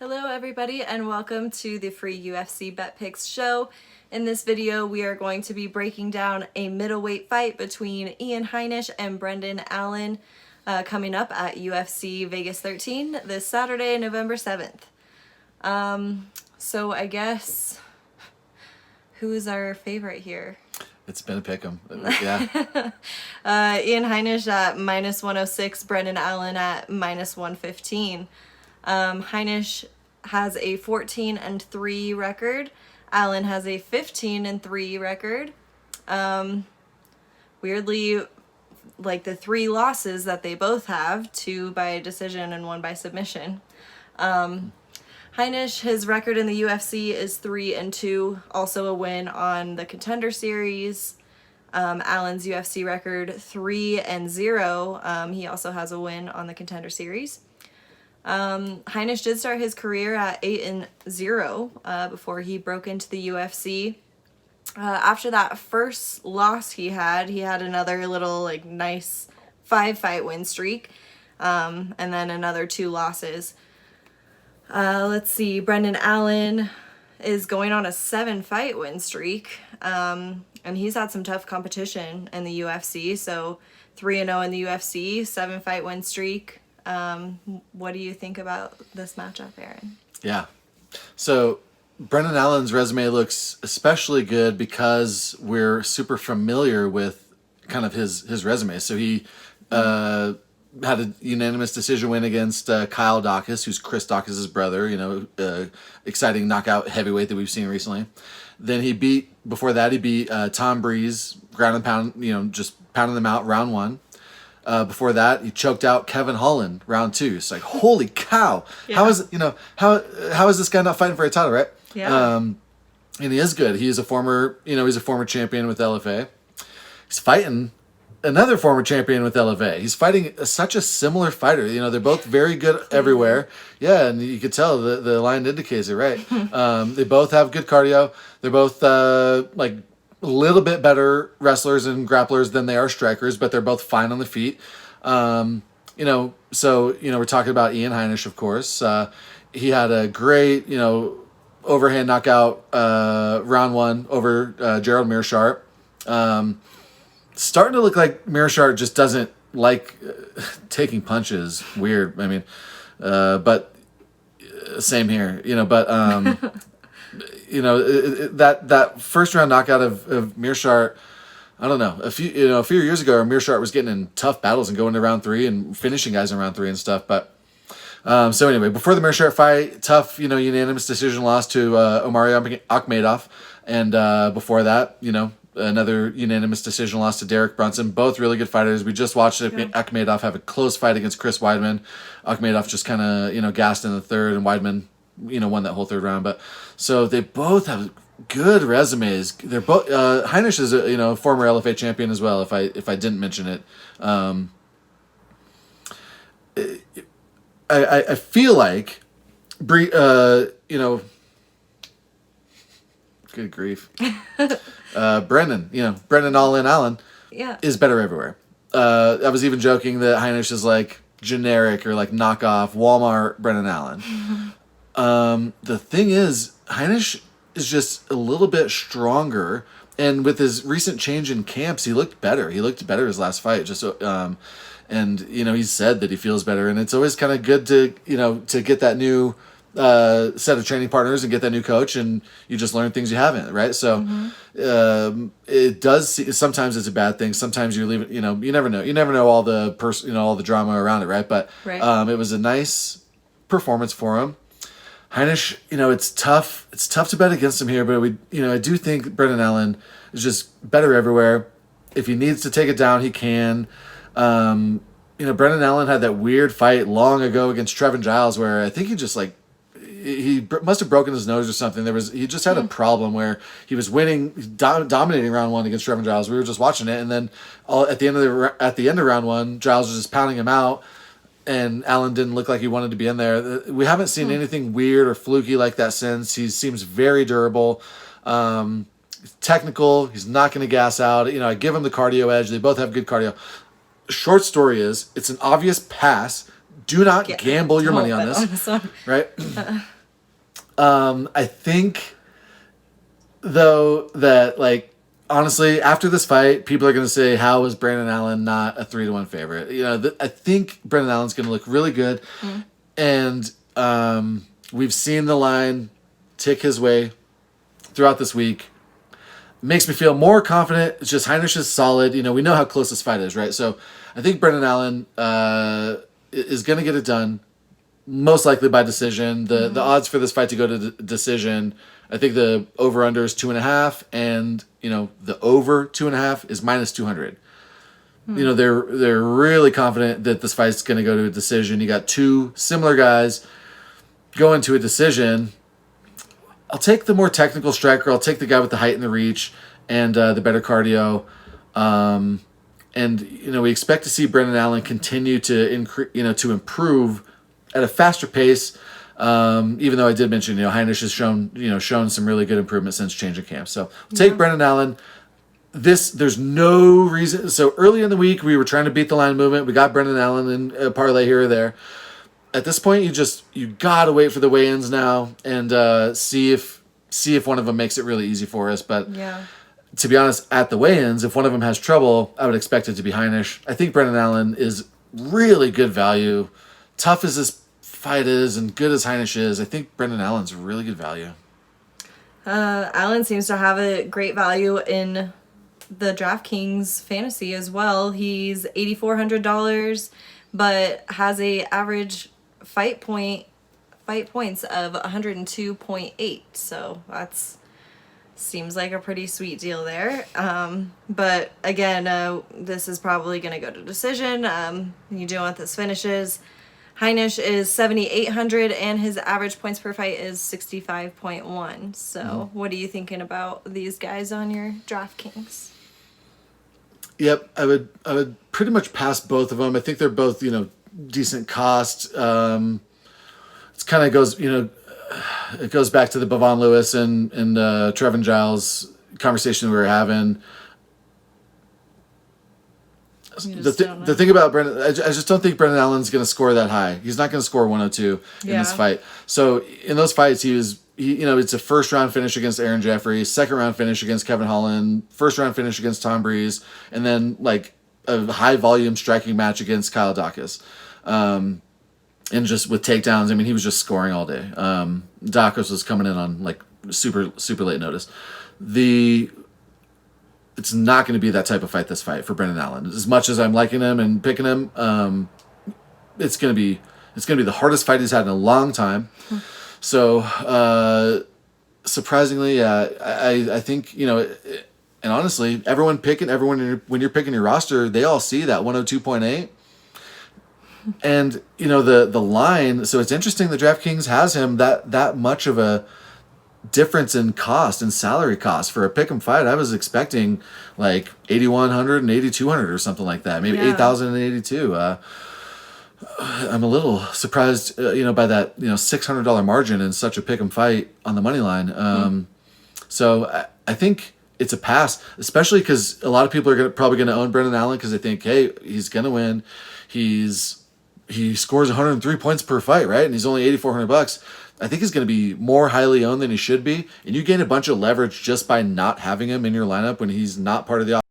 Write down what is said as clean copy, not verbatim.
Hello everybody and welcome to the free UFC Bet Picks show. In this video we are going to be breaking down a middleweight fight between Ian Heinisch and Brendan Allen coming up at UFC Vegas 13 this Saturday, November 7th. So I guess, who is our favorite here? It's been a pick'em. Yeah. Ian Heinisch at -106, Brendan Allen at -115. Heinisch has a 14-3 record. Allen has a 15-3 record. Weirdly, like the three losses that they both have, 2 by decision and 1 by submission. Heinisch, his record in the UFC is 3-2, also a win on the Contender Series. Allen's UFC record 3-0. He also has a win on the Contender Series. Heinisch did start his career at 8-0 before he broke into the UFC. After that first loss he had another little nice 5-fight win streak, and then another 2 losses. Let's see, Brendan Allen is going on a 7-fight win streak, and he's had some tough competition in the UFC. So 3-0 in the UFC, 7-fight win streak. What do you think about this matchup, Aaron? Yeah. So Brendan Allen's resume looks especially good because we're super familiar with kind of his resume. So he had a unanimous decision win against Kyle Dawkins, who's Chris Dawkins' brother, exciting knockout heavyweight that we've seen recently. Then he beat Tom Breeze, ground and pound, just pounding them out round 1. Before that, he choked out Kevin Holland round 2. It's like, holy cow! Yeah. How is this guy not fighting for a title, right? Yeah. And he is good. He's a former champion with LFA. He's fighting another former champion with LFA. He's fighting such a similar fighter. They're both very good everywhere. Yeah, and you could tell the line indicates it, right? They both have good cardio. They're both a little bit better wrestlers and grapplers than they are strikers, but they're both fine on the feet. We're talking about Ian Heinisch, of course. He had a great, overhand knockout round 1 over Gerald Meerschaert. Starting to look like Meerschaert just doesn't like taking punches. Weird. I mean, but same here, that first round knockout of Meerschaert, I don't know, a few years ago, Meerschaert was getting in tough battles and going to round 3 and finishing guys in round 3 and stuff. But so anyway, before the Meerschaert fight, tough, unanimous decision loss to Omari Akhmedov, and before that, another unanimous decision loss to Derek Brunson. Both really good fighters. We just watched Akhmedov have a close fight against Chris Weidman. Akhmedov just kind of gassed in the third, and Weidman won that whole third round. But so they both have good resumes. They're both Heinisch is a former LFA champion as well. If I didn't mention it, I feel like good grief. Brendan Allen is better everywhere. I was even joking that Heinisch is like generic or like knockoff Walmart Brendan Allen. Mm-hmm. The thing is, Heinisch is just a little bit stronger, and with his recent change in camps, he looked better. He looked better his last fight. And he said that he feels better, and it's always kind of good to get that new set of training partners and get that new coach, and you just learn things you haven't, right? So it does sometimes it's a bad thing. Sometimes you leave it, you never know all the all the drama around it, right? But it was a nice performance for him. Heinisch, it's tough to bet against him here, but I do think Brendan Allen is just better everywhere. If he needs to take it down, he can. Brendan Allen had that weird fight long ago against Trevin Giles where I think he just he must have broken his nose or something. He just had a problem where he was winning, dominating round 1 against Trevin Giles. We were just watching it, and then at the end of round 1, Giles was just pounding him out, and Allen didn't look like he wanted to be in there. We haven't seen anything weird or fluky like that since. He seems very durable. He's technical. He's not going to gas out. I give him the cardio edge. They both have good cardio. Short story is, it's an obvious pass do not gamble your money on this. Right? I think, though, that, like, honestly, after this fight, people are going to say, how is Brandon Allen not a 3-1 favorite? You know, I think Brandon Allen's going to look really good. And we've seen the line tick his way throughout this week. Makes me feel more confident. It's just Heinisch is solid. You know, we know how close this fight is, right? So I think Brandon Allen is going to get it done, most likely by decision. The odds for this fight to go to decision, I think the over-under is 2.5, and, you know, the over 2.5 is -200. You know, they're really confident that this fight's going to go to a decision. You got two similar guys going to a decision. I'll take the more technical striker. I'll take the guy with the height and the reach and the better cardio. And, you know, we expect to see Brandon Allen continue to to improve at a faster pace. Even though I did mention, you know, Heinisch has shown some really good improvement since changing camp. So we'll take Brandon Allen. There's no reason. So early in the week, we were trying to beat the line movement. We got Brandon Allen in a parlay here or there. At this point, you gotta wait for the weigh-ins now and see if one of them makes it really easy for us. But to be honest, at the weigh-ins, if one of them has trouble, I would expect it to be Heinisch. I think Brandon Allen is really good value. Tough as this fight is and good as Heinisch is, I think Brandon Allen's really good value. Allen seems to have a great value in the DraftKings fantasy as well. He's $8,400, but has a average fight points of 102.8. So that's seems like a pretty sweet deal there. But again, this is probably going to go to decision. You do want this finishes. Heinisch is 7,800 and his average points per fight is 65.1. So what are you thinking about these guys on your DraftKings? Yep, I would pretty much pass both of them. I think they're both, you know, decent cost. It's kind of goes, you know, it goes back to the Bavon Lewis and Trevin Giles conversation we were having. The thing about Brendan, I just don't think Brandon Allen's going to score that high. He's not going to score 102 in this fight. So in those fights, it's a first round finish against Aaron Jeffrey, second round finish against Kevin Holland, first round finish against Tom Breeze, and then like a high volume striking match against Kyle Dacus. And just with takedowns, I mean, he was just scoring all day. Dacus was coming in on like super, super late notice. It's not going to be that type of fight, this fight, for Brandon Allen. As much as I'm liking him and picking him, it's going to be the hardest fight he's had in a long time. So, surprisingly, I think, you know, and honestly, when you're picking your roster, they all see that 102.8. And, you know, the line, so it's interesting that DraftKings has him that much of a difference in cost and salary cost for a pick'em fight. I was expecting like 8,100 and 8,200 or something like that, maybe 8,000 and 82. I'm a little surprised, by that, $600 margin in such a pick'em fight on the money line. So I think it's a pass, especially because a lot of people are probably going to own Brandon Allen because they think, hey, he's going to win. He scores 103 points per fight, right? And he's only $8,400. I think he's going to be more highly owned than he should be. And you gain a bunch of leverage just by not having him in your lineup when he's not part of the